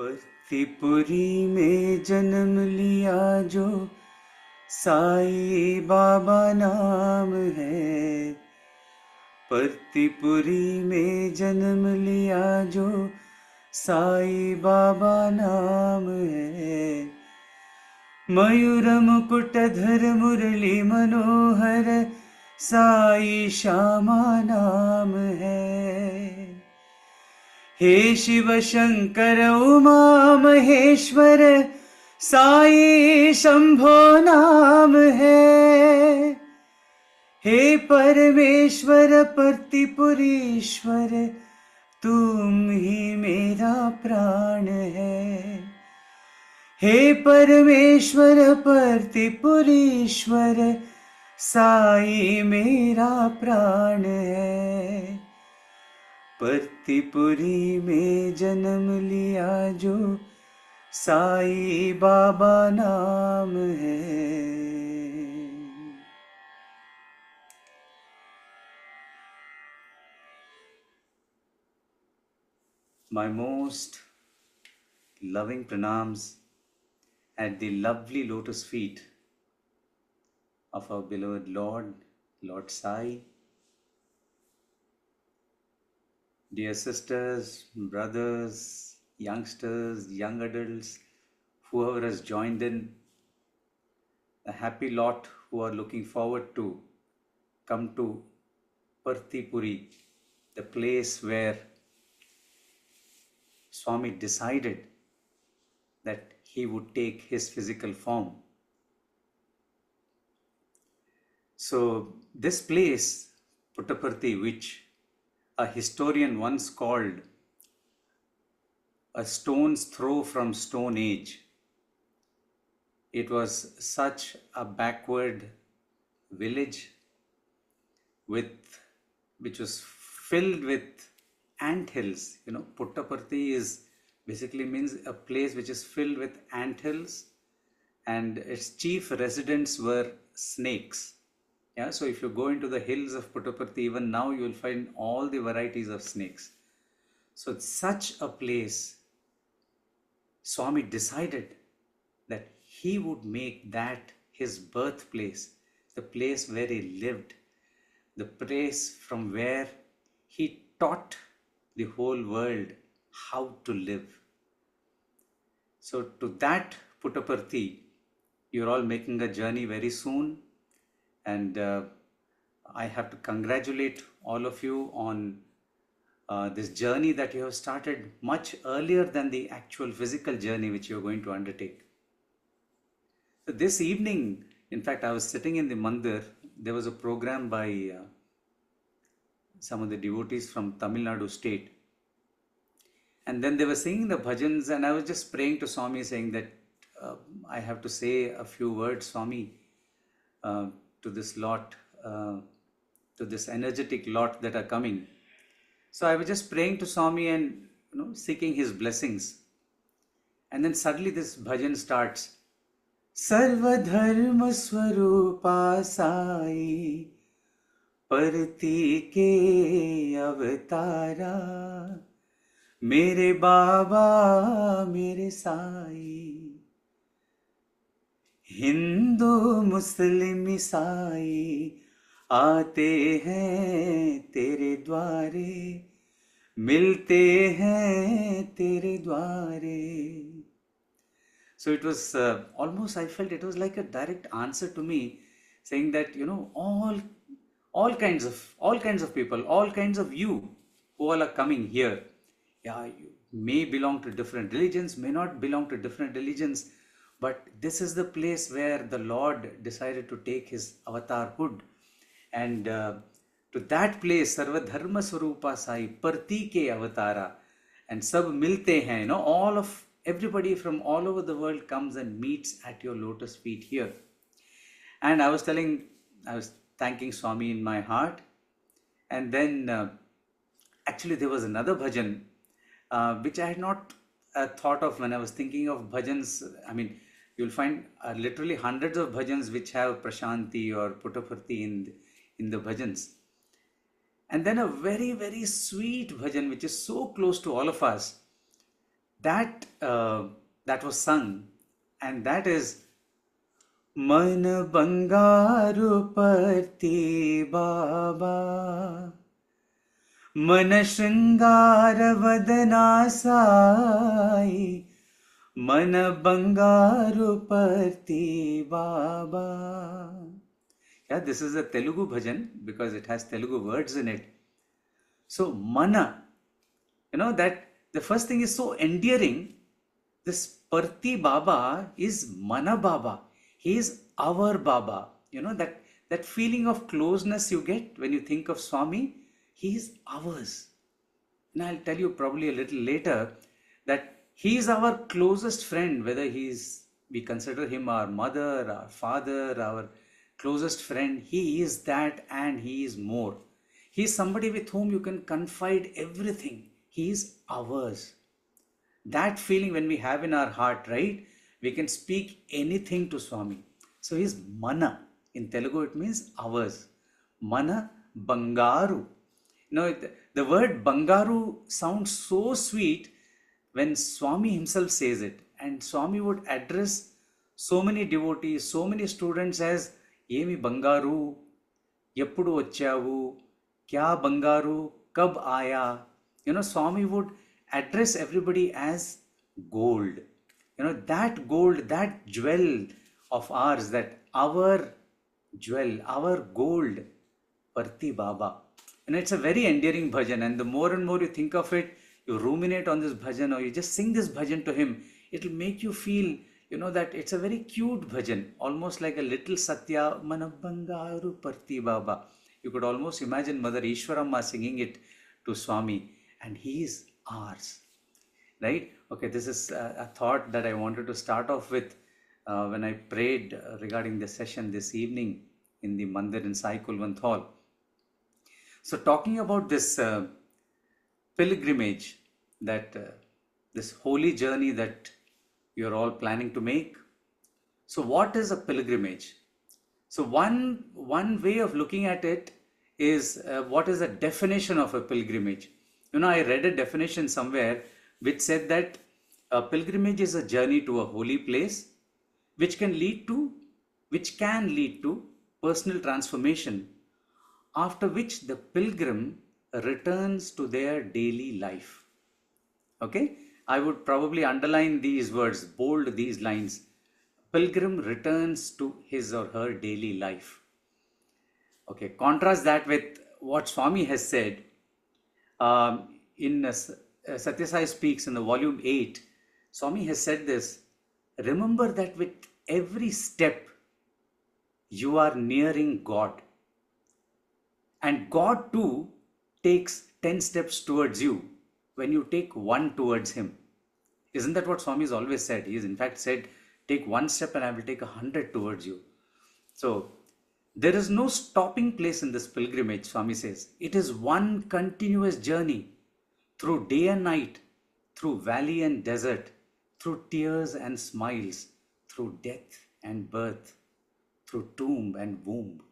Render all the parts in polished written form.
परतीपुरी में जन्म लिया जो साई बाबा नाम है। परतीपुरी में जन्म लिया जो साई बाबा नाम है। मयूर मुकुटधर मुरली मनोहर साई श्यामा नाम है। हे शिव शंकर उमा महेश्वर साई शंभो नाम है। हे परमेश्वर परतीपुरीश्वर तुम ही मेरा प्राण है। हे परमेश्वर परतीपुरीश्वर साई मेरा प्राण है। परतीपुरी में जन्म लिया जो साई बाबा नाम है। My most loving pranams at the lovely lotus feet of our beloved Lord, Lord Sai. Dear sisters, brothers, youngsters, young adults, whoever has joined in, a happy lot who are looking forward to come to Partipuri, the place where Swami decided that he would take his physical form. So this place, Puttaparthi, which a historian once called a stone's throw from Stone Age, it was such a backward village which was filled with ant hills. You know, Puttaparthi is basically means a place which is filled with ant hills, and its chief residents were snakes. Yeah, so if you go into the hills of Puttaparthi, even now you will find all the varieties of snakes. So it's such a place, Swami decided that he would make that his birthplace, the place where he lived, the place from where he taught the whole world how to live. So to that Puttaparthi, you're all making a journey very soon, and I have to congratulate all of you on this journey that you have started much earlier than the actual physical journey which you're going to undertake. So this evening, in fact, I was sitting in the mandir. There was a program by some of the devotees from Tamil Nadu state. And then they were singing the bhajans, and I was just praying to Swami, saying that I have to say a few words, Swami, to this lot, to this energetic lot that are coming. So I was just praying to Swami and seeking his blessings. And then suddenly this bhajan starts. Sarva dharma swarupa sai परती के अवतारा मेरे बाबा मेरे साई हिंदू मुस्लिम ईसाई आते हैं तेरे द्वारे मिलते हैं तेरे द्वारे. So it was almost, I felt it was like a direct answer to me, saying that all kinds of people, all kinds of you who all are coming here, yeah, you may belong to different religions, may not belong to different religions, but this is the place where the Lord decided to take his avatarhood, and to that place, Sarva Dharma Swarupa Sai Parti Ke Avatara, and Sab Milte Hain, everybody from all over the world comes and meets at your lotus feet here. And I was thanking Swami in my heart. And then actually there was another bhajan which I had not thought of when I was thinking of bhajans. I mean, you'll find literally hundreds of bhajans which have Prasanthi or Puttaparthi in the bhajans. And then a very, very sweet bhajan which is so close to all of us. that was sung, and that is Man Bangaru Parti Baba, Man Shringara Vadana Sai, Man Bangaru Parti Baba. Yeah, this is a Telugu bhajan because it has Telugu words in it. So, mana, that the first thing is so endearing. This Parti Baba is Mana Baba. He is our Baba. That feeling of closeness you get when you think of Swami, he is ours. And I'll tell you probably a little later that he is our closest friend, whether we consider him our mother, our father, our closest friend. He is that and he is more. He is somebody with whom you can confide everything. He is ours. That feeling when we have in our heart, right? We can speak anything to Swami. So he is Mana. In Telugu it means ours. Mana Bangaru. The word Bangaru sounds so sweet when Swami himself says it. And Swami would address so many devotees, so many students as Yemi Bangaru, Yappudu Vachavu, Kya Bangaru, Kab Aya. Swami would address everybody as gold. That gold, that jewel of ours, that our jewel, our gold, Parti Baba. And it's a very endearing bhajan. And the more and more you think of it, you ruminate on this bhajan or you just sing this bhajan to him, it'll make you feel, that it's a very cute bhajan, almost like a little Sathya, Manabangaru Parti Baba. You could almost imagine Mother Ishwaramma singing it to Swami, and he is ours. Right? Okay, this is a thought that I wanted to start off with when I prayed regarding the session this evening in the Mandir in Sai Kulwant Hall. So talking about this pilgrimage, that this holy journey that you're all planning to make. So what is a pilgrimage? So one way of looking at it is what is the definition of a pilgrimage? I read a definition somewhere which said that a pilgrimage is a journey to a holy place which can lead to personal transformation, after which the pilgrim returns to their daily life. Okay, I would probably underline these words, bold these lines. Pilgrim returns to his or her daily life. Okay, contrast that with what Swami has said in Sathya Sai Speaks in the volume 8. Swami has said this: remember that with every step you are nearing God, and God too takes 10 steps towards you when you take one towards him. Isn't that what Swami has always said? He has in fact said, take one step and I will take 100 towards you. So there is no stopping place in this pilgrimage, Swami says. It is one continuous journey through day and night, through valley and desert, through tears and smiles, through death and birth, through tomb and womb.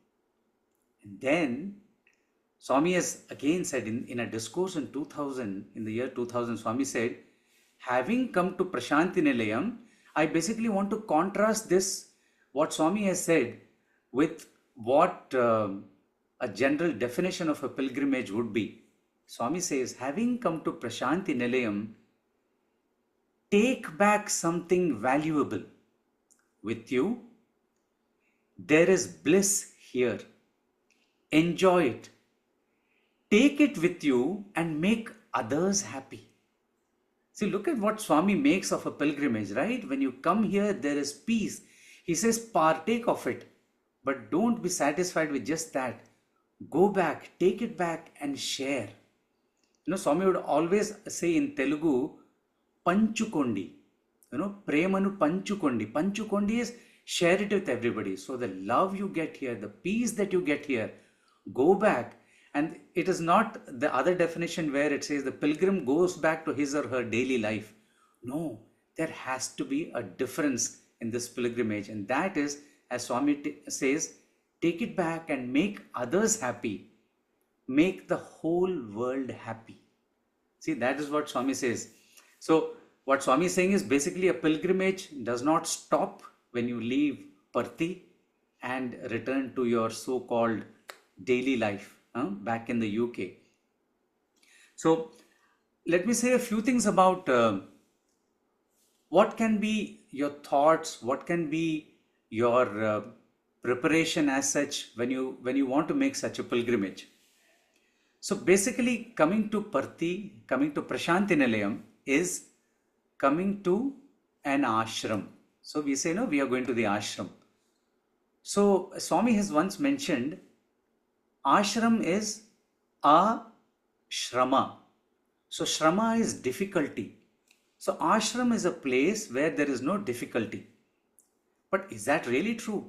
And then Swami has again said in a discourse in the year 2000, Swami said, having come to Prasanthi Nilayam, I basically want to contrast this, what Swami has said, with what a general definition of a pilgrimage would be. Swami says, having come to Prasanthi Nilayam, take back something valuable with you. There is bliss here. Enjoy it. Take it with you and make others happy. See, look at what Swami makes of a pilgrimage, right? When you come here, there is peace. He says, partake of it. But don't be satisfied with just that. Go back, take it back and share. Swami would always say in Telugu, Panchukondi. Premanu Panchukondi. Panchukondi is share it with everybody. So the love you get here, the peace that you get here, go back. And it is not the other definition where it says the pilgrim goes back to his or her daily life. No, there has to be a difference in this pilgrimage. And that is, as Swami says, take it back and make others happy. Make the whole world happy. See, that is what Swami says. So What Swami is saying is basically a pilgrimage does not stop when you leave Parthi and return to your so-called daily life back in the UK. So let me say a few things about what can be your thoughts, what can be your preparation as such when you want to make such a pilgrimage. So basically, coming to Parthi, coming to Prasanthi Nilayam is coming to an ashram. So we say, no, we are going to the ashram. So Swami has once mentioned, ashram is a shrama. So shrama is difficulty. So ashram is a place where there is no difficulty. But is that really true?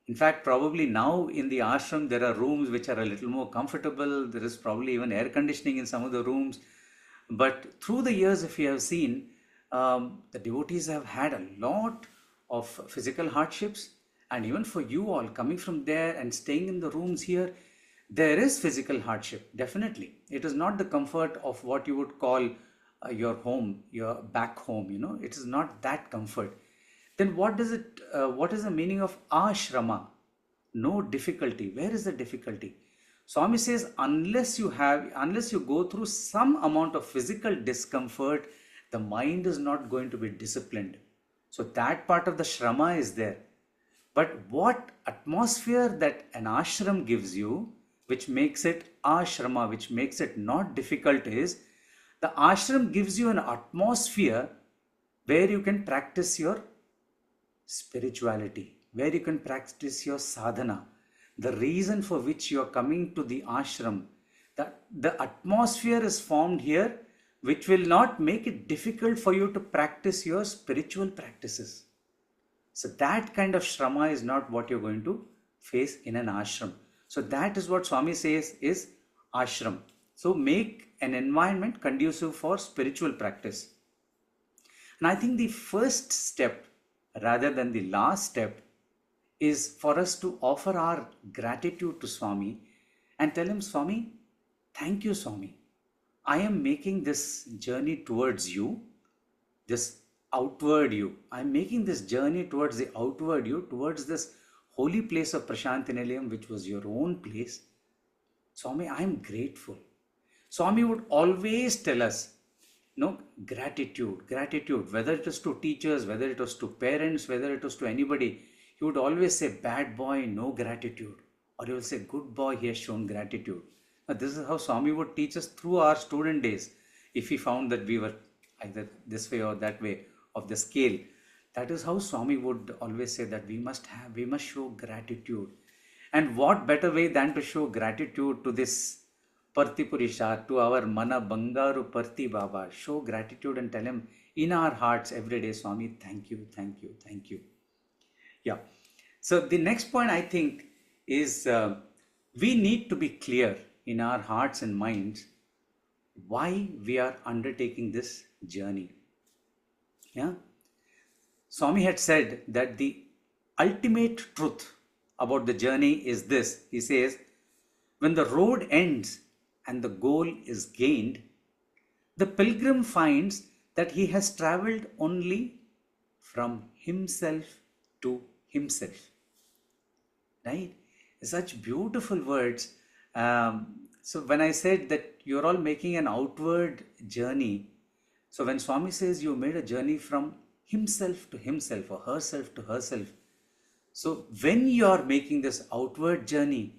In fact, probably now in the ashram, there are rooms which are a little more comfortable. There is probably even air conditioning in some of the rooms. But through the years, if you have seen, the devotees have had a lot of physical hardships. And even for you all coming from there and staying in the rooms here, there is physical hardship, definitely. It is not the comfort of what you would call your home, your back home, it is not that comfort. Then what is the meaning of ashrama? No difficulty. Where is the difficulty? Swami says, unless you go through some amount of physical discomfort, the mind is not going to be disciplined. So that part of the shrama is there. But what atmosphere that an ashram gives you, which makes it ashrama, which makes it not difficult, is the ashram gives you an atmosphere where you can practice your spirituality, where you can practice your sadhana. The reason for which you are coming to the ashram, the atmosphere is formed here which will not make it difficult for you to practice your spiritual practices. So that kind of shrama is not what you're going to face in an ashram. So that is what Swami says is ashram. So make an environment conducive for spiritual practice. And I think the first step, rather than the last step, is for us to offer our gratitude to Swami and tell him, Swami, thank you, Swami. I am making this journey towards you, this outward you. I am making this journey towards the outward you, towards this holy place of Prasanthi Nilayam, which was your own place. Swami, I am grateful. Swami would always tell us, gratitude, whether it was to teachers, whether it was to parents, whether it was to anybody. He would always say, bad boy, no gratitude. Or he will say, good boy, he has shown gratitude. Now, this is how Swami would teach us through our student days. If he found that we were either this way or that way of the scale, that is how Swami would always say that we must show gratitude. And what better way than to show gratitude to this Parthi Purisha, to our Mana Bangaru Parthi Baba. Show gratitude and tell him in our hearts every day, Swami, thank you, thank you, thank you. Yeah. So the next point I think is we need to be clear in our hearts and minds why we are undertaking this journey. Yeah. Swami had said that the ultimate truth about the journey is this. He says, when the road ends and the goal is gained, the pilgrim finds that he has traveled only from himself to himself. Right? Such beautiful words. So when I said that you're all making an outward journey, so when Swami says you made a journey from himself to himself or herself to herself, so when you are making this outward journey,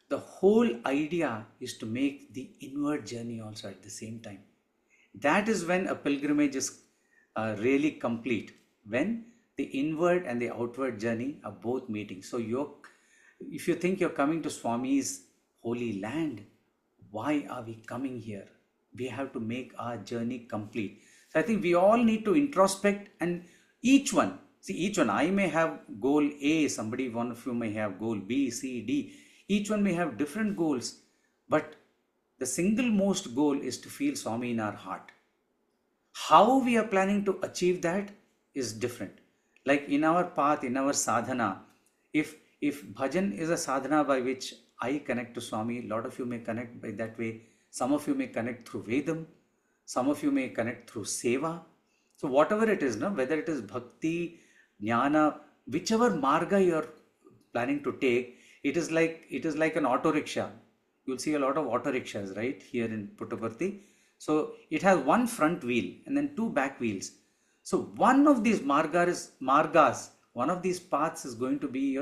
the whole idea is to make the inward journey also at the same time. That is when a pilgrimage is really complete, when the inward and the outward journey are both meeting. So if you think you're coming to Swami's holy land, why are we coming here? We have to make our journey complete. So I think we all need to introspect, and each one, I may have goal A, one of you may have goal B, C, D. Each one may have different goals, but the single most goal is to feel Swami in our heart. How we are planning to achieve that is different. Like in our path, in our sadhana, if bhajan is a sadhana by which I connect to Swami, a lot of you may connect by that way. Some of you may connect through Vedam. Some of you may connect through Seva. So whatever it is, no, whether it is bhakti, jnana, whichever marga you're planning to take, it is like an auto rickshaw. You'll see a lot of auto rickshaws right here in Puttaparthi. So it has one front wheel and then two back wheels. So one of these margas, one of these paths is going to be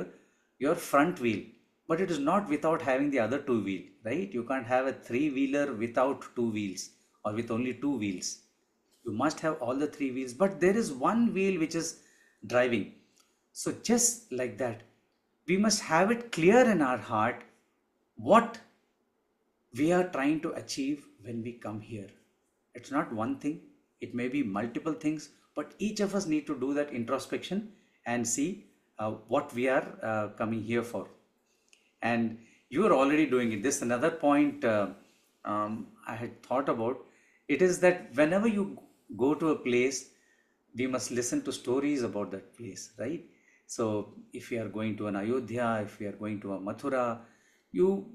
your front wheel, but it is not without having the other two wheel, right? You can't have a three-wheeler without two wheels or with only two wheels. You must have all the three wheels, but there is one wheel which is driving. So just like that, we must have it clear in our heart what we are trying to achieve when we come here. It's not one thing, it may be multiple things, but each of us need to do that introspection and see what we are coming here for. And you are already doing it. This is another point I had thought about. It is that whenever you go to a place, we must listen to stories about that place, right? So if we are going to an Ayodhya, if we are going to a Mathura, you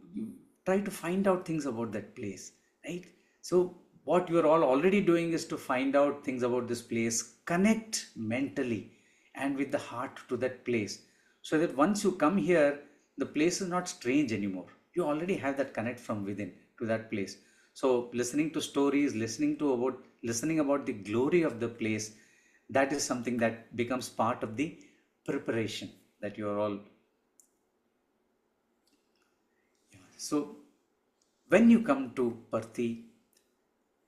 try to find out things about that place, right? So what you are all already doing is to find out things about this place, connect mentally and with the heart to that place, so that once you come here, the place is not strange anymore. You already have that connect from within to that place. So listening to stories, listening about the glory of the place, that is something that becomes part of the preparation that you are all. So when you come to Parthi,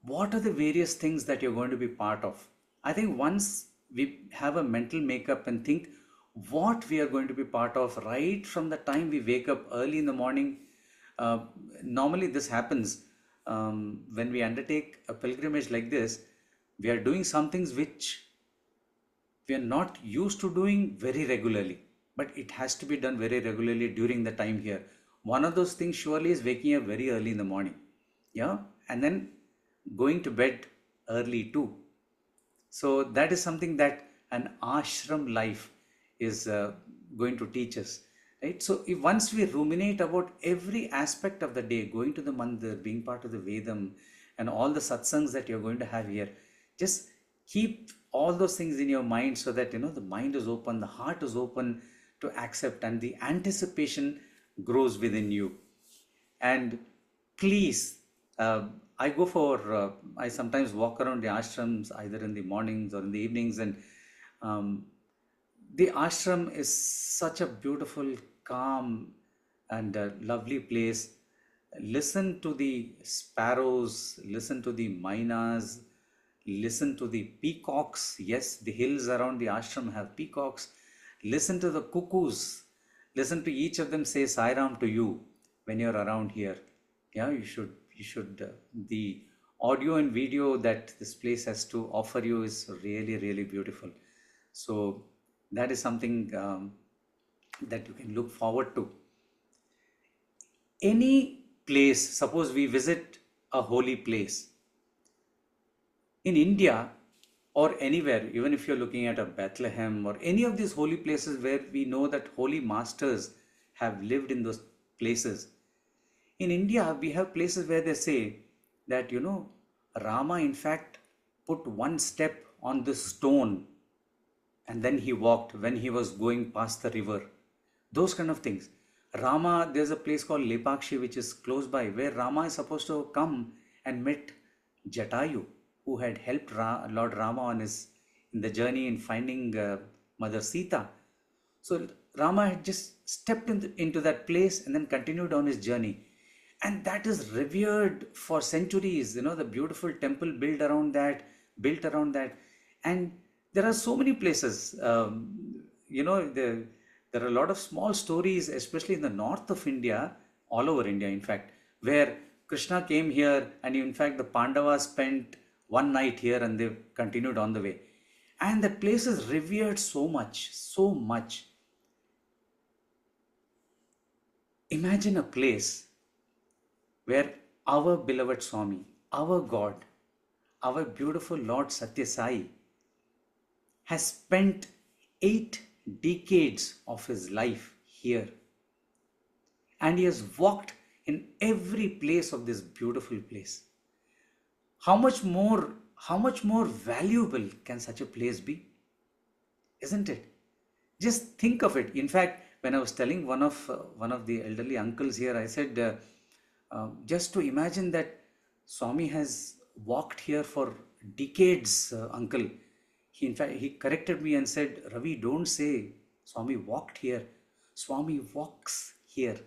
what are the various things that you're going to be part of? I think once we have a mental makeup and think what we are going to be part of right from the time we wake up early in the morning. Normally this happens when we undertake a pilgrimage like this. We are doing some things which we are not used to doing very regularly, but it has to be done very regularly during the time here. One of those things surely is waking up very early in the morning, yeah, and then going to bed early too. So that is something that an ashram life is going to teach us, right? So if once we ruminate about every aspect of the day, going to the mandir, being part of the Vedam, and all the satsangs that you're going to have here, just keep all those things in your mind so that the mind is open, the heart is open to accept, and the anticipation grows within you. And please, I sometimes walk around the ashrams either in the mornings or in the evenings, and the ashram is such a beautiful, calm, and lovely place. Listen to the sparrows, listen to the mynas, listen to the peacocks. Yes, the hills around the ashram have peacocks. Listen to the cuckoos. Listen to each of them say Sai Ram to you when you're around here. Yeah, you should. The audio and video that this place has to offer you is really, really beautiful. So that is something that you can look forward to. Any place, suppose we visit a holy place in India or anywhere, even if you're looking at a Bethlehem or any of these holy places where we know that holy masters have lived in those places. In India, we have places where they say that, Rama in fact put one step on this stone and then he walked when he was going past the river. Those kind of things. Rama, there's a place called Lepakshi which is close by, where Rama is supposed to come and met Jatayu, who had helped Lord Rama in the journey in finding Mother Sita. So Rama had just stepped into that place and then continued on his journey. And that is revered for centuries, the beautiful temple built around that. And there are so many places, there are a lot of small stories, especially in the north of India, all over India, in fact, where Krishna came here and in fact the Pandavas spent one night here and they continued on the way. And that place is revered so much, so much. Imagine a place where our beloved Swami, our God, our beautiful Lord Sathya Sai has spent 8 decades of his life here. And he has walked in every place of this beautiful place. How much more how much more valuable can such a place be? Isn't it? Just think of it. In fact, when I was telling one of the elderly uncles here, I said, just to imagine that Swami has walked here for decades, uncle. In fact, he corrected me and said, Ravi, don't say Swami walked here. Swami walks here.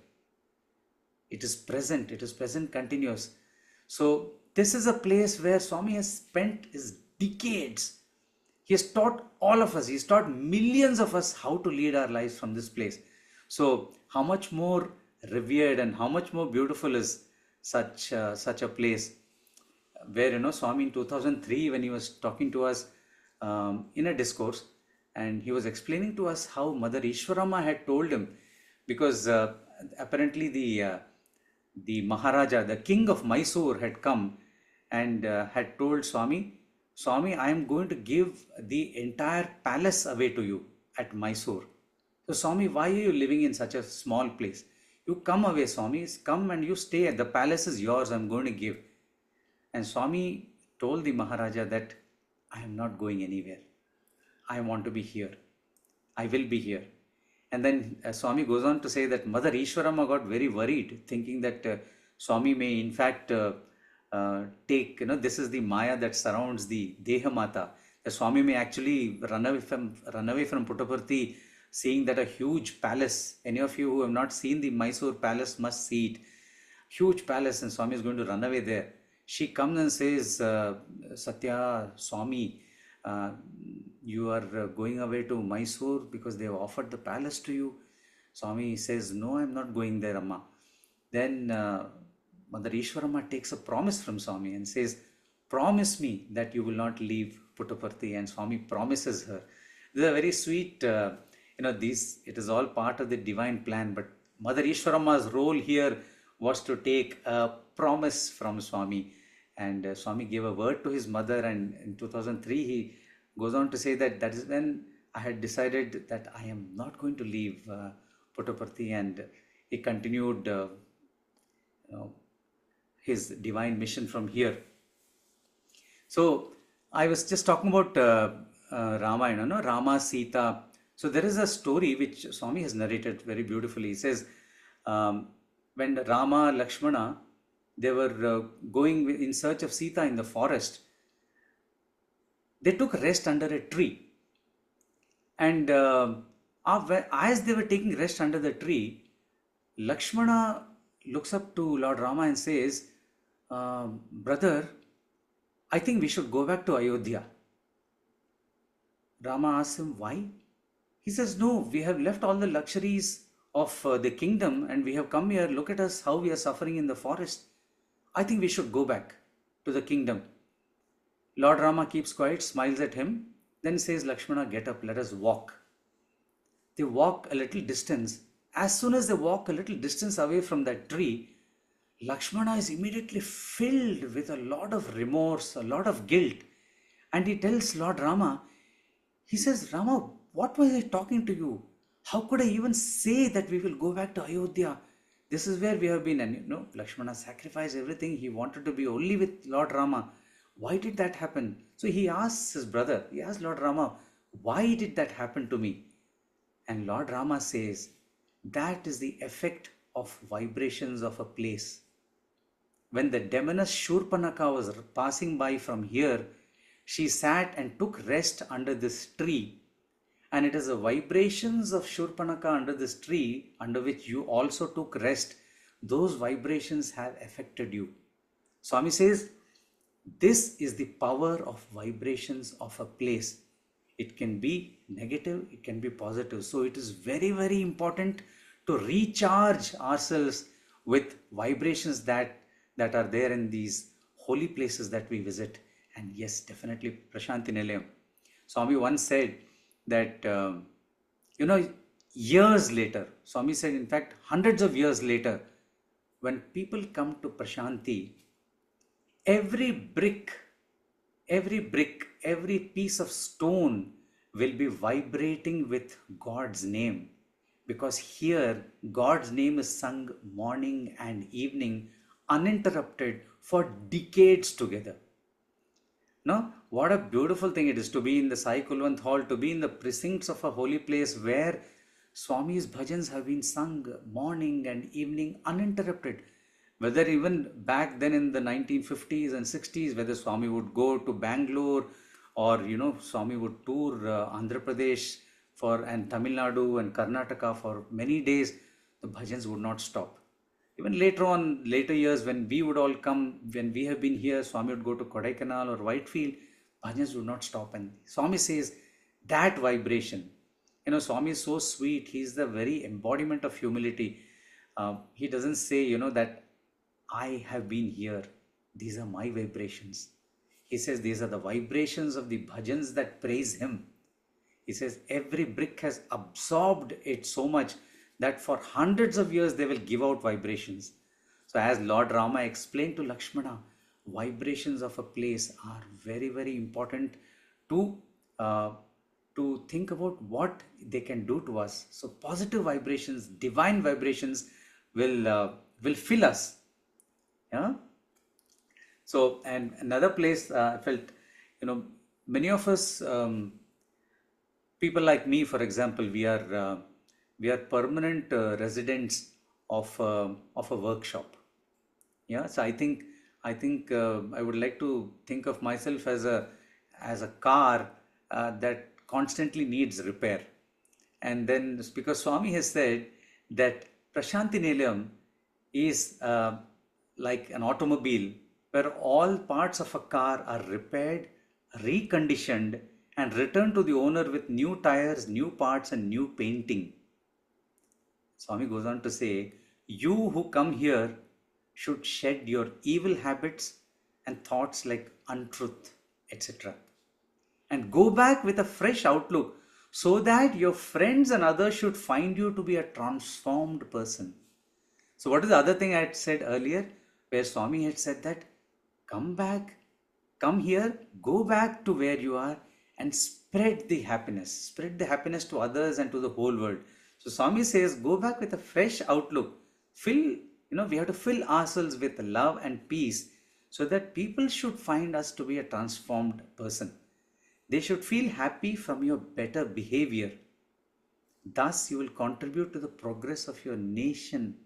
It is present continuous. So this is a place where Swami has spent his decades. He has taught all of us, he's taught millions of us how to lead our lives from this place. So how much more revered and how much more beautiful is such a place, where Swami in 2003, when he was talking to us in a discourse, and he was explaining to us how Mother Ishwarama had told him, because apparently the Maharaja, the king of Mysore, had come and had told Swami, I am going to give the entire palace away to you at Mysore. So Swami, why are you living in such a small place? You come away, Swami, come and you stay. The palace is yours, I am going to give. And Swami told the Maharaja that I am not going anywhere. I want to be here. I will be here. And then Swami goes on to say that Mother Ishwarama got very worried, thinking that Swami may in fact take, this is the Maya that surrounds the Deha Mata. The Swami may actually run away from Puttaparthi, seeing that a huge palace. Any of you who have not seen the Mysore palace must see it. Huge palace, and Swami is going to run away there. She comes and says, Sathya, Swami, you are going away to Mysore because they have offered the palace to you. Swami says, no, I am not going there, Amma. Then Mother Ishwarama takes a promise from Swami and says, promise me that you will not leave Puttaparthi. And Swami promises her. This is a very sweet, it is all part of the divine plan. But Mother Ishwarama's role here was to take a promise from Swami. And Swami gave a word to his mother, and in 2003 he goes on to say that is when I had decided that I am not going to leave Puttaparthi, and he continued his divine mission from here. So I was just talking about Ramayana, Rama, Sita. So there is a story which Swami has narrated very beautifully. He says, when Rama, Lakshmana, they were going in search of Sita in the forest, they took rest under a tree. And as they were taking rest under the tree, Lakshmana looks up to Lord Rama and says, brother, I think we should go back to Ayodhya. Rama asks him, why? He says, no, we have left all the luxuries of the kingdom and we have come here. Look at us, how we are suffering in the forest. I think we should go back to the kingdom. Lord Rama keeps quiet, smiles at him, then says, Lakshmana, get up, let us walk. They walk a little distance. As soon as they walk a little distance away from that tree, Lakshmana is immediately filled with a lot of remorse, a lot of guilt. And he tells Lord Rama, he says, Rama, what was I talking to you? How could I even say that we will go back to Ayodhya? This is where we have been. And Lakshmana sacrificed everything. He wanted to be only with Lord Rama. Why did that happen? So he asks his brother, he asks Lord Rama, why did that happen to me? And Lord Rama says, that is the effect of vibrations of a place. When the demoness Shurpanaka was passing by from here, she sat and took rest under this tree. And it is the vibrations of Shurpanaka under this tree, under which you also took rest. Those vibrations have affected you. Swami says, this is the power of vibrations of a place. It can be negative, it can be positive. So it is very, very important to recharge ourselves with vibrations that are there in these holy places that we visit. And yes, definitely Prasanthi Nilayam. Swami once said that, years later, Swami said, in fact, hundreds of years later, when people come to Prasanthi, every brick, every piece of stone will be vibrating with God's name. Because here, God's name is sung morning and evening, uninterrupted for decades together. No, what a beautiful thing it is to be in the Sai Kulwant Hall, to be in the precincts of a holy place where Swami's bhajans have been sung morning and evening uninterrupted. Whether even back then in the 1950s and 60s, whether Swami would go to Bangalore or Swami would tour Andhra Pradesh for and Tamil Nadu and Karnataka for many days, the bhajans would not stop. Even later on, later years, when we would all come, when we have been here, Swami would go to Kodaikanal or Whitefield, bhajans would not stop. And Swami says that vibration, Swami is so sweet. He's the very embodiment of humility. He doesn't say, that I have been here. These are my vibrations. He says these are the vibrations of the bhajans that praise him. He says every brick has absorbed it so much that for hundreds of years they will give out vibrations. So as Lord Rama explained to Lakshmana, vibrations of a place are very, very important to think about what they can do to us. So positive vibrations, divine vibrations will fill us. Yeah. So, and another place I felt, many of us, people like me, for example, we are permanent residents of a workshop. Yeah. So I would like to think of myself as a car that constantly needs repair. And then because Swami has said that Prasanthi Nilayam is like an automobile where all parts of a car are repaired, reconditioned, and returned to the owner with new tires, new parts, and new painting. Swami goes on to say, you who come here should shed your evil habits and thoughts like untruth, etc. and go back with a fresh outlook so that your friends and others should find you to be a transformed person. So what is the other thing I had said earlier, where Swami had said that come back, come here, go back to where you are and spread the happiness to others and to the whole world. So Swami says, go back with a fresh outlook. We have to fill ourselves with love and peace so that people should find us to be a transformed person. They should feel happy from your better behavior. Thus, you will contribute to the progress of your nation.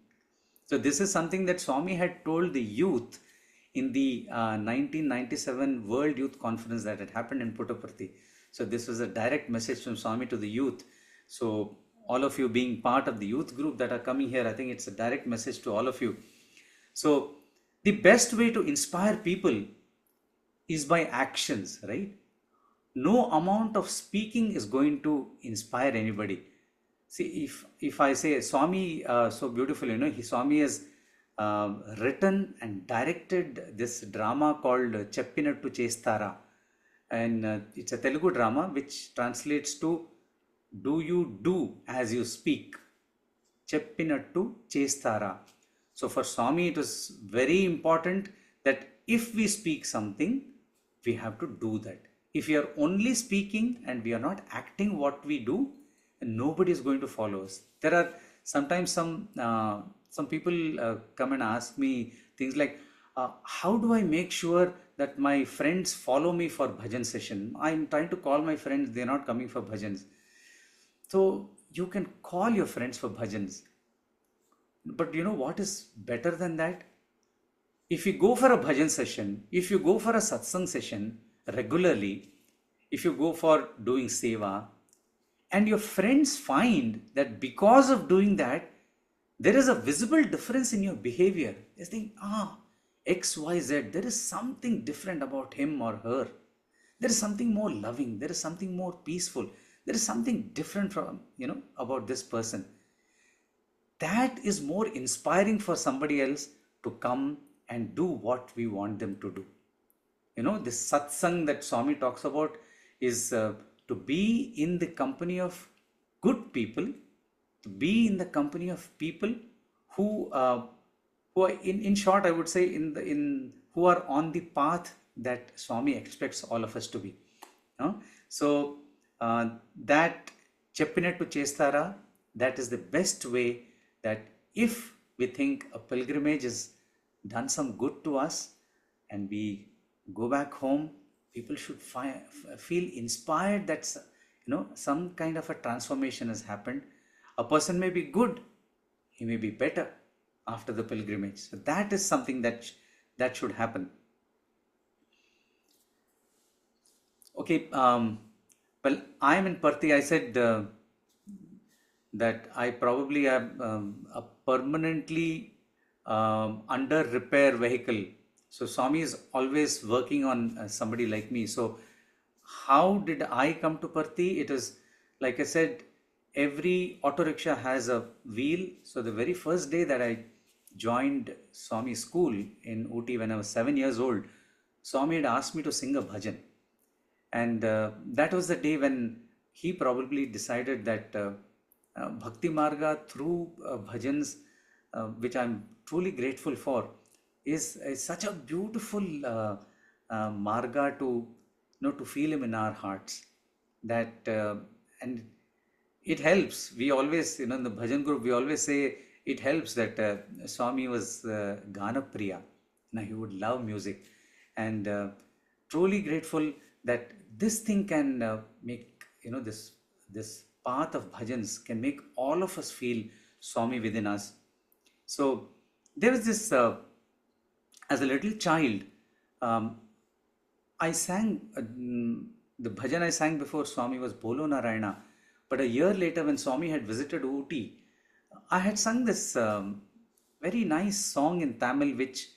So this is something that Swami had told the youth in the 1997 World Youth Conference that had happened in Puttaparthi. So this was a direct message from Swami to the youth. So all of you being part of the youth group that are coming here, I think it's a direct message to all of you. So the best way to inspire people is by actions, right? No amount of speaking is going to inspire anybody. See, if I say Swami, so beautiful, Swami has written and directed this drama called Cheppinattu Chestara, and it's a Telugu drama which translates to "Do you do as you speak?" Cheppinattu Chestara. So for Swami, it was very important that if we speak something, we have to do that. If we are only speaking and we are not acting what we do, nobody is going to follow us. There are sometimes some people come and ask me things like, how do I make sure that my friends follow me for bhajan session? I'm trying to call my friends, they're not coming for bhajans. So you can call your friends for bhajans. But you know what is better than that? If you go for a bhajan session, if you go for a satsang session regularly, if you go for doing seva, and your friends find that because of doing that, there is a visible difference in your behavior. They think, X, Y, Z, there is something different about him or her. There is something more loving. There is something more peaceful. There is something different from, about this person. That is more inspiring for somebody else to come and do what we want them to do. This satsang that Swami talks about is to be in the company of good people, to be in the company of people who are in short, I would say, who are on the path that Swami expects all of us to be. So that Cheppinattu Chestara, that is the best way that if we think a pilgrimage has done some good to us and we go back home, people should feel inspired that some kind of a transformation has happened. A person may be good, he may be better after the pilgrimage. So that is something that should happen. Okay, well, I am in Parthi. I said that I probably am a permanently under repair vehicle. So Swami is always working on somebody like me. So how did I come to Parthi? It is, like I said, every auto rickshaw has a wheel. So the very first day that I joined Swami school in Ooty when I was 7 years old, Swami had asked me to sing a bhajan. And that was the day when he probably decided that Bhakti Marga through bhajans, which I'm truly grateful for, is such a beautiful marga to feel him in our hearts. That and it helps. We always, in the bhajan group, we always say it helps that Swami was Gana Priya. Now he would love music, and truly grateful that this thing can make this path of bhajans can make all of us feel Swami within us. So there was this as a little child, I sang the bhajan I sang before Swami was Bolo Narayana. But a year later, when Swami had visited Ooty, I had sung this very nice song in Tamil, which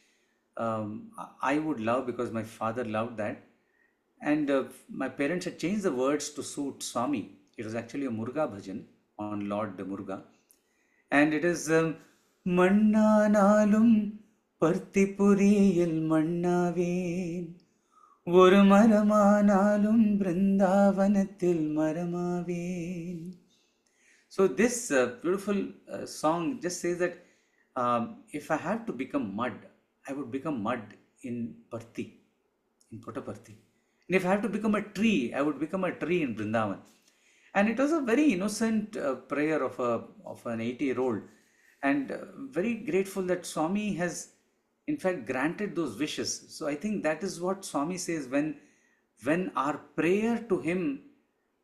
I would love because my father loved that. And my parents had changed the words to suit Swami. It was actually a Muruga bhajan on Lord Muruga. And it is Manna Nalum Parthipuriyil Mannaveen ஒரு மரமானாலும் பிருந்தாவனத்தில் மரமாவேன். So this beautiful song just says that if I have to become mud, I would become mud in Parthi, in Puttaparthi. And if I have to become a tree, I would become a tree in Vrindavan. And it was a very innocent prayer of an 80-year-old, and very grateful that Swami has in fact granted those wishes. So I think that is what Swami says, when our prayer to him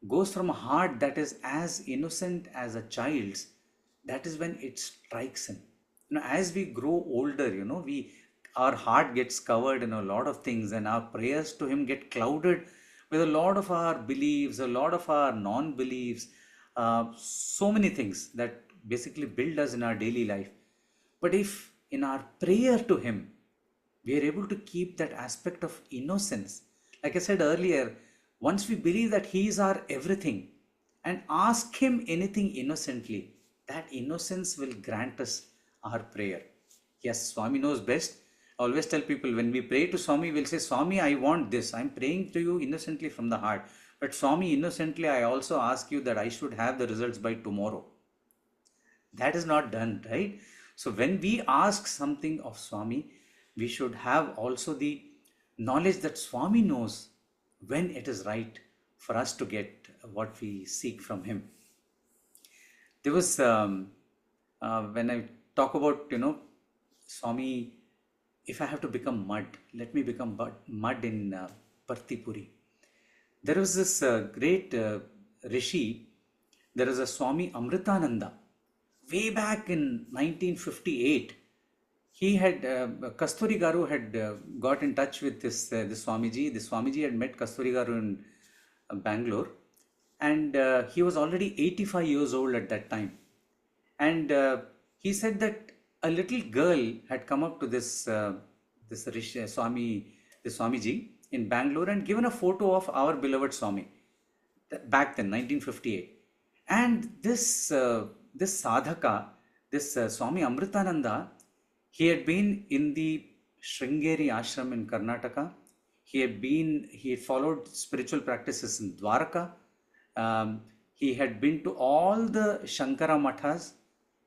goes from a heart that is as innocent as a child's, that is when it strikes him. As we grow older, our heart gets covered in a lot of things, and our prayers to him get clouded with a lot of our beliefs, a lot of our non-beliefs, so many things that basically build us in our daily life. But if in our prayer to him, we are able to keep that aspect of innocence. Like I said earlier, once we believe that he is our everything and ask him anything innocently, that innocence will grant us our prayer. Yes, Swami knows best. I always tell people, when we pray to Swami, we'll say, Swami, I want this. I'm praying to you innocently from the heart. But Swami, innocently, I also ask you that I should have the results by tomorrow. That is not done, right? So when we ask something of Swami, we should have also the knowledge that Swami knows when it is right for us to get what we seek from him. There was, when I talk about, Swami, if I have to become mud, let me become mud in Parthipuri. There was this great Rishi, there is a Swami Amritananda. Way back in 1958, he had Kasturi Garu had got in touch with this Swamiji. The Swamiji had met Kasturi Garu in Bangalore, and he was already 85 years old at that time. And he said that a little girl had come up to this Swamiji in Bangalore and given a photo of our beloved Swami back then, 1958. And this sadhaka, this Swami Amritananda, he had been in the Sringeri ashram in Karnataka. He had followed spiritual practices in Dwarka. He had been to all the Shankara Mathas.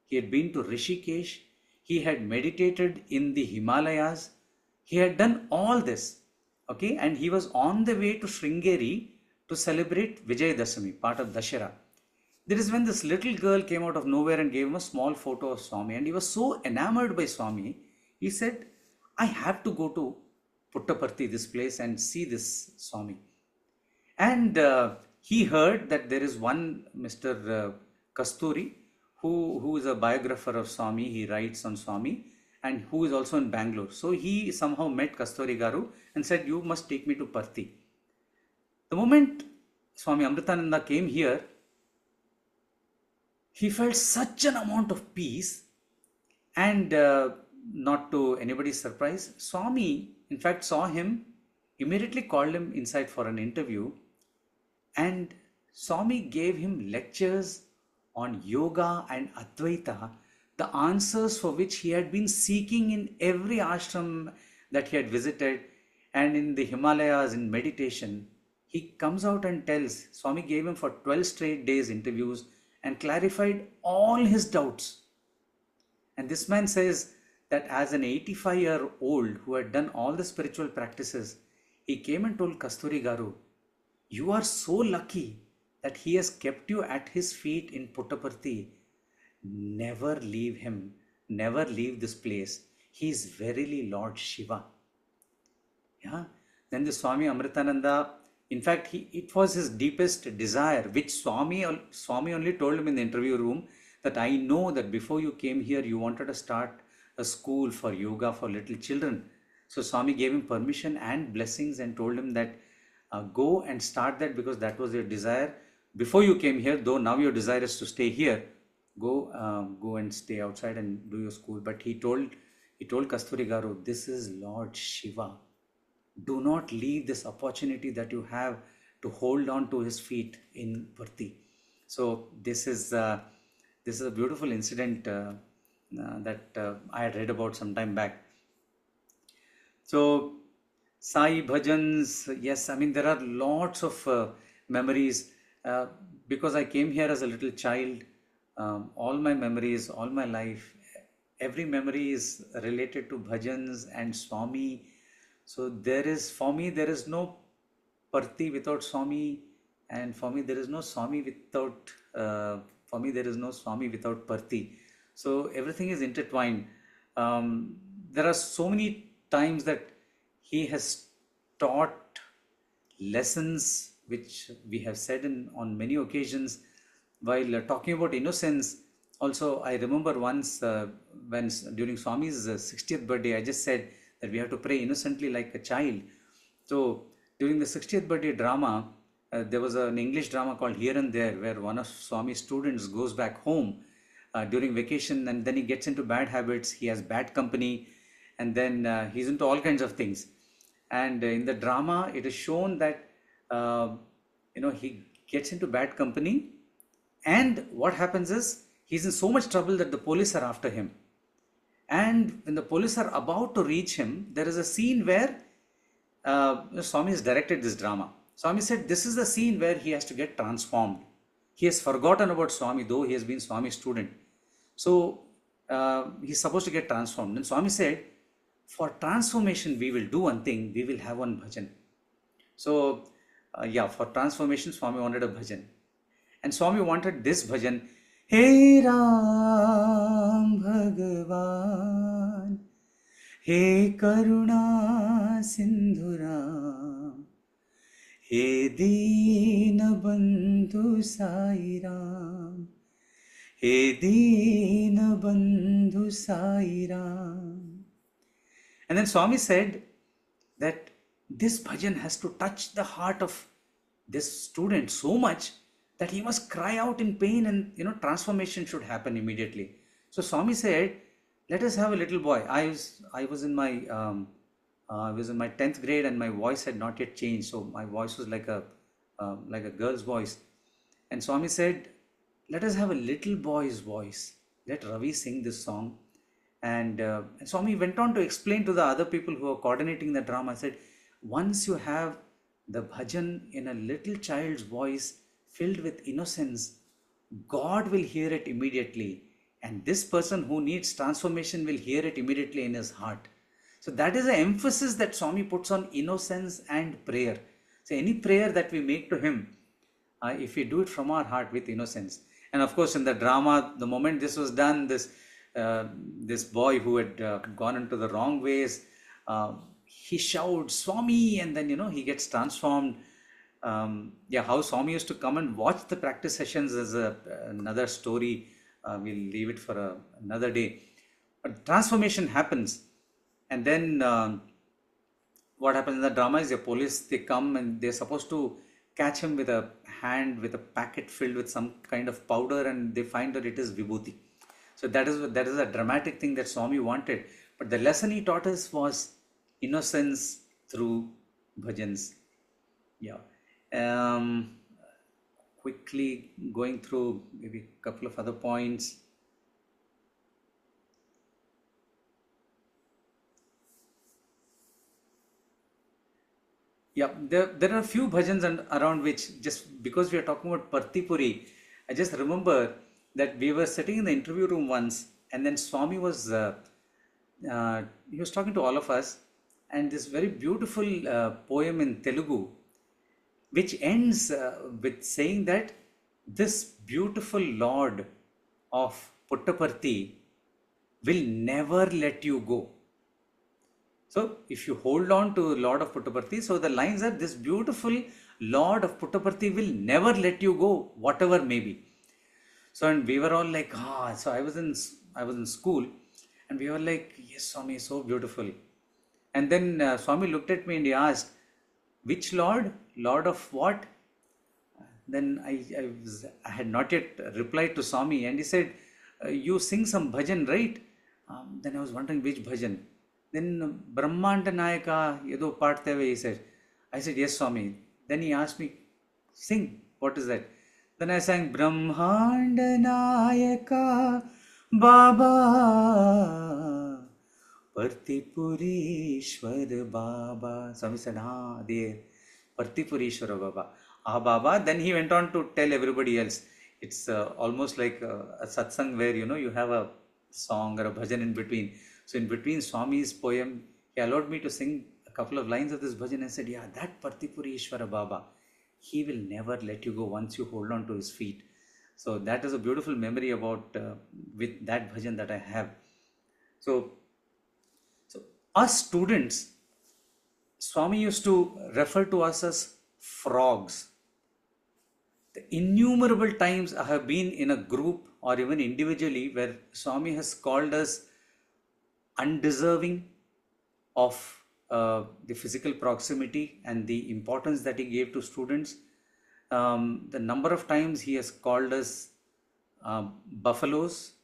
He had been to Rishikesh. He had meditated in the Himalayas. He had done all this. Okay, and he was on the way to Sringeri to celebrate Vijayadashami, part of Dashera. There is when this little girl came out of nowhere and gave him a small photo of Swami, and he was so enamored by Swami, he said, I have to go to Puttaparthi, this place, and see this Swami. And he heard that there is one Mr. Kasturi who is a biographer of Swami. He writes on Swami and who is also in Bangalore. So he somehow met Kasturi Garu and said, you must take me to Parthi. The moment Swami Amritananda came here, he felt such an amount of peace, and not to anybody's surprise, Swami in fact saw him, immediately called him inside for an interview, and Swami gave him lectures on yoga and Advaita, the answers for which he had been seeking in every ashram that he had visited and in the Himalayas in meditation. He comes out and tells, Swami gave him for 12 straight days interviews and clarified all his doubts. And this man says that as an 85-year-old who had done all the spiritual practices, he came and told Kasturi Garu, you are so lucky that he has kept you at his feet in Puttaparthi. Never leave him, never leave this place. He is verily Lord Shiva. Yeah. Then the Swami Amritananda, in fact, it was his deepest desire, which Swami only told him in the interview room, that I know that before you came here, you wanted to start a school for yoga for little children. So Swami gave him permission and blessings and told him that go and start that, because that was your desire before you came here, though now your desire is to stay here. Go and stay outside and do your school. But he told Kasturi Garu, this is Lord Shiva. Do not leave this opportunity that you have to hold on to his feet in Parthi. So this is a beautiful incident that I had read about some time back. So Sai Bhajans, yes, I mean there are lots of memories. Because I came here as a little child, all my memories, all my life, every memory is related to bhajans and Swami. So for me there is no Parthi without Swami, and for me there is no Swami without Parthi. So everything is intertwined. There are so many times that he has taught lessons which we have said on many occasions. While talking about innocence, also I remember once when during Swami's 60th birthday, I just said that we have to pray innocently like a child. So during the 60th birthday drama, there was an English drama called Here and There, where one of Swami's students goes back home during vacation, and then he gets into bad habits, he has bad company, and then he's into all kinds of things. And in the drama, it is shown that he gets into bad company, and what happens is he's in so much trouble that the police are after him. And when the police are about to reach him, there is a scene where Swami has directed this drama. Swami said this is the scene where he has to get transformed. He has forgotten about Swami, though he has been Swami's student. So he's supposed to get transformed. And Swami said, for transformation we will do one thing, we will have one bhajan. So for transformation Swami wanted a bhajan. And Swami wanted this bhajan, Hey Ram Bhagawan, Hey Karuna Sindhu Ram, Hey Deena Bandhu Sai Ram, Hey Deena Bandhu Sai Ram. And then Swami said that this bhajan has to touch the heart of this student so much that he must cry out in pain, and transformation should happen immediately. So Swami said, let us have a little boy. I was in my 10th grade, and my voice had not yet changed, so my voice was like a girl's voice. And Swami said, let us have a little boy's voice. Let Ravi sing this song. And Swami went on to explain to the other people who were coordinating the drama. I said, once you have the bhajan in a little child's voice filled with innocence, God will hear it immediately. And this person who needs transformation will hear it immediately in his heart. So that is the emphasis that Swami puts on innocence and prayer. So any prayer that we make to him, if we do it from our heart with innocence. And of course in the drama, the moment this was done, this boy who had gone into the wrong ways, he shouts Swami, and then he gets transformed. How Swami used to come and watch the practice sessions is another story. We'll leave it for another day. But transformation happens, and then what happens in the drama is the police, they come and they're supposed to catch him with a hand with a packet filled with some kind of powder, and they find that it is vibhuti. So that is a dramatic thing that Swami wanted, but the lesson he taught us was innocence through bhajans. Yeah. um, Quickly going through maybe a couple of other points. Yeah, there are a few bhajans around which, just because we are talking about Partipuri, I just remember that we were sitting in the interview room once, and then Swami was he was talking to all of us, and this very beautiful poem in Telugu, which ends with saying that this beautiful Lord of Puttaparthi will never let you go. So if you hold on to Lord of Puttaparthi, so the lines are, this beautiful Lord of Puttaparthi will never let you go, whatever may be. So, and we were all like, so I was in school, and we were like, yes, Swami, so beautiful. And then Swami looked at me and he asked, which Lord? Lord of what? Then I had not yet replied to Swami, and he said, you sing some bhajan, right? Then I was wondering which bhajan. Then Brahmanda Nayaka Yedo Parteve, he said. I said, yes, Swami. Then he asked me, sing, what is that? Then I sang Brahmanda Nayaka Baba Partipurishwar Baba. Swami said, there, Partipurishwar Baba. Baba. Then he went on to tell everybody else. It's almost like a satsang where, you have a song or a bhajan in between. So in between Swami's poem, he allowed me to sing a couple of lines of this bhajan and said, that Partipurishwara Baba, he will never let you go once you hold on to his feet. So that is a beautiful memory about with that bhajan that I have. So us students, Swami used to refer to us as frogs. The innumerable times I have been in a group or even individually where Swami has called us undeserving of the physical proximity and the importance that he gave to students. The number of times he has called us buffaloes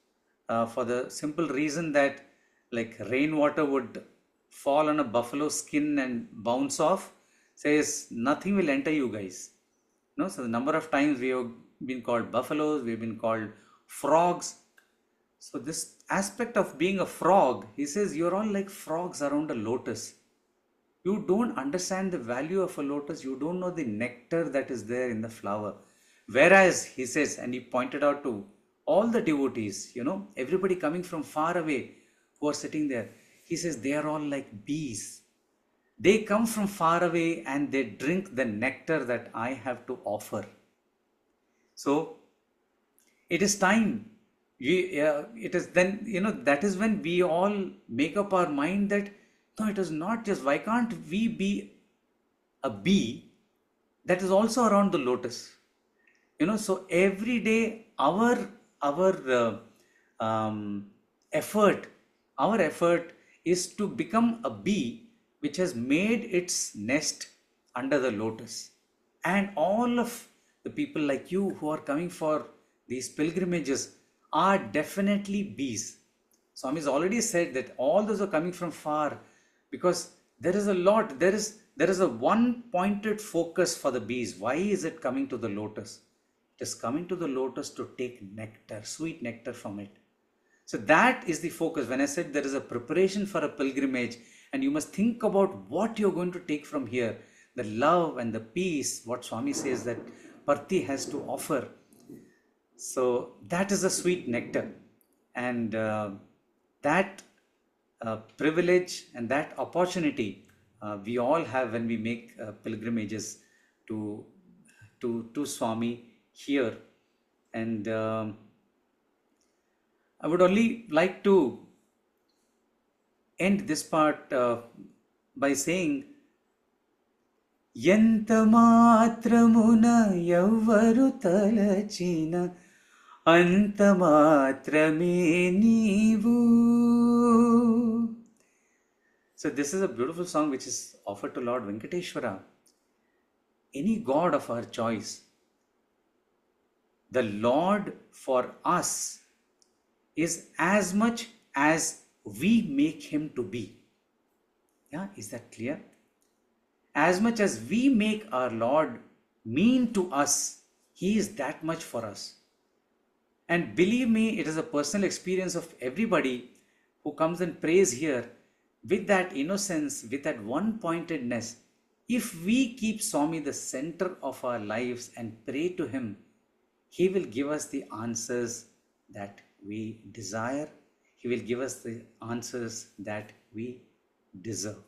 for the simple reason that like rainwater would fall on a buffalo skin and bounce off, says nothing will enter you guys. So the number of times we have been called buffaloes, we've been called frogs. So this aspect of being a frog, he says, you're all like frogs around a lotus. You don't understand the value of a lotus. You don't know the nectar that is there in the flower. Whereas, he says, and he pointed out to all the devotees, everybody coming from far away who are sitting there, he says, they are all like bees. They come from far away and they drink the nectar that I have to offer. So, it is time. It is then, that is when we all make up our mind that, no, it is not just, why can't we be a bee that is also around the lotus? So every day our effort is to become a bee which has made its nest under the lotus. And all of the people like you who are coming for these pilgrimages are definitely bees. Swami has already said that all those are coming from far, because there is a one pointed focus for the bees. Why is it coming to the lotus? It is coming to the lotus to take nectar, sweet nectar from it. So that is the focus. When I said there is a preparation for a pilgrimage, and you must think about what you're going to take from here, the love and the peace, what Swami says that Parthi has to offer. So that is a sweet nectar, and that privilege and that opportunity we all have when we make pilgrimages to Swami here. And I would only like to end this part by saying, Yenta matramuna yavvaru talachina anta matrame neevu. So this is a beautiful song which is offered to Lord Venkateshwara. Any god of our choice, the Lord for us is as much as we make him to be. Yeah, is that clear? As much as we make our Lord mean to us, he is that much for us. And believe me, it is a personal experience of everybody who comes and prays here with that innocence, with that one-pointedness. If we keep Swami the center of our lives and pray to him, he will give us the answers that we desire. He will give us the answers that we deserve.